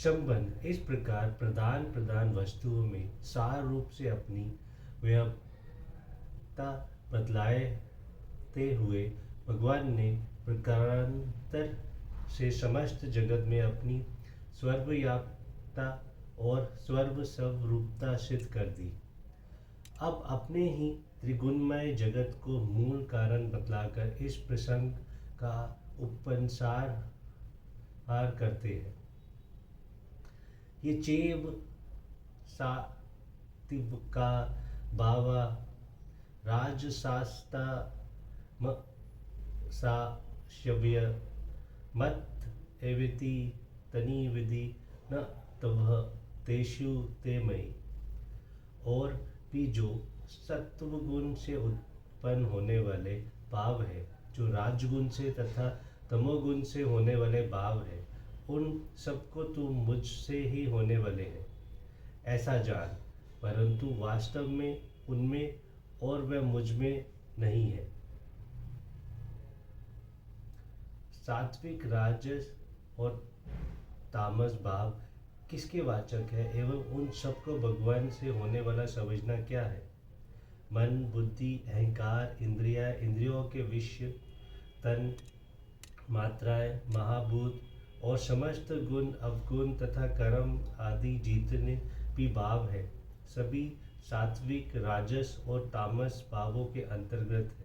संबंध इस प्रकार प्रदान प्रदान वस्तुओं में सार रूप से अपनी व्यापकता बदलाते हुए भगवान ने प्रकारांतर से समस्त जगत में अपनी सर्वव्यापकता और सर्वस्वरूपता सिद्ध कर दी। अब अपने ही त्रिगुणमय जगत को मूल कारण बतलाकर इस प्रसंग का उपसंहार करते हैं। ये चेव सात्विका भावा राजसास्ता साशव्य मत एविति तनि विधि न तव तेषु ते मयि। और भी जो सत्व गुण से उत्पन्न होने वाले भाव है, जो राजगुण से तथा तमोगुण से होने वाले भाव है, उन सबको तू मुझसे ही होने वाले हैं ऐसा जान, परंतु वास्तव में उनमें और वह मुझ में नहीं है। सात्विक, राजस और तामस भाव किसके वाचक है एवं उन सबको भगवान से होने वाला समझना क्या है? मन, बुद्धि, अहंकार, इंद्रियों के विषय, तन, मात्राएं, महाभूत और समस्त गुण, अवगुण तथा कर्म आदि जितने भी भाव है, सभी सात्विक, राजस और तामस भावों के अंतर्गत है।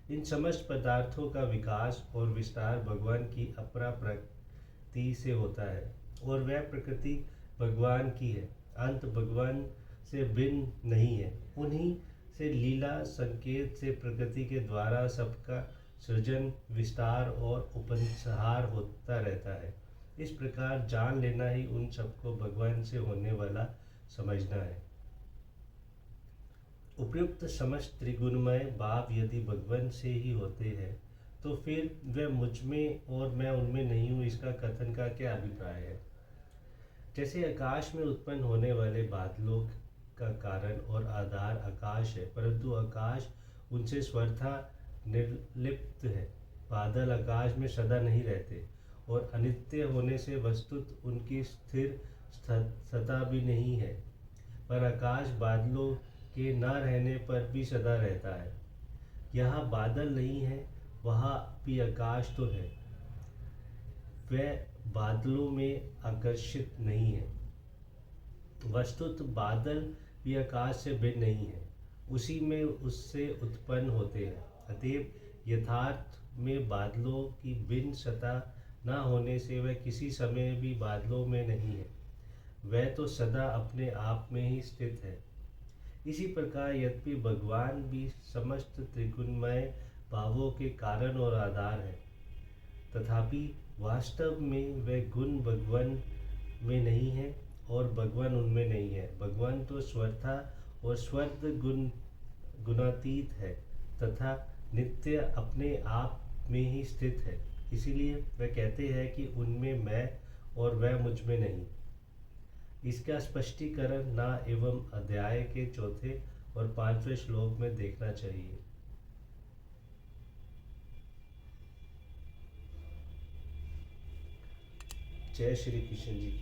इन समस्त पदार्थों का विकास और विस्तार भगवान की अपरा प्रकृति से होता है और वह प्रकृति भगवान की है। अंत भगवान से भिन्न नहीं है। उन्हीं से लीला संकेत से प्रकृति के द्वारा सबका सृजन, विस्तार और उपसंहार होता रहता है। इस प्रकार जान लेना ही उन सबको भगवान से होने वाला समझना है। उपयुक्त समस्त त्रिगुणमय भाव यदि भगवान से ही होते हैं तो फिर वह मुझ में और मैं उनमें नहीं हूँ, इसका कथन का क्या अभिप्राय है? जैसे आकाश में उत्पन्न होने वाले बादलों का कारण और आधार आकाश है, परंतु आकाश उनसे स्वतः निर्लिप्त है। बादल आकाश में सदा नहीं रहते और अनित्य होने से वस्तुत उनकी स्थिर सत्ता भी नहीं है, पर आकाश बादलों के न रहने पर भी सदा रहता है। यहाँ बादल नहीं है, वहाँ भी आकाश तो है, वह बादलों में आकर्षित नहीं है। वस्तुत बादल भी आकाश से भिन्न नहीं है, उसी में उससे उत्पन्न होते हैं। अतएव यथार्थ में बादलों की भिन्न सत्ता न होने से वह किसी समय भी बादलों में नहीं है, वह तो सदा अपने आप में ही स्थित है। इसी प्रकार यद्यपि भगवान भी समस्त त्रिगुणमय भावों के कारण और आधार है, तथापि वास्तव में वह गुण भगवान में नहीं है और भगवान उनमें नहीं है। भगवान तो स्वतः और स्वर्ग गुणातीत है तथा नित्य अपने आप में ही स्थित है। इसीलिए वह कहते हैं कि उनमें मैं और वह मुझ में नहीं। इसका स्पष्टीकरण ना एवं अध्याय के 4 और 5वें श्लोक में देखना चाहिए। जय श्री कृष्ण जी की।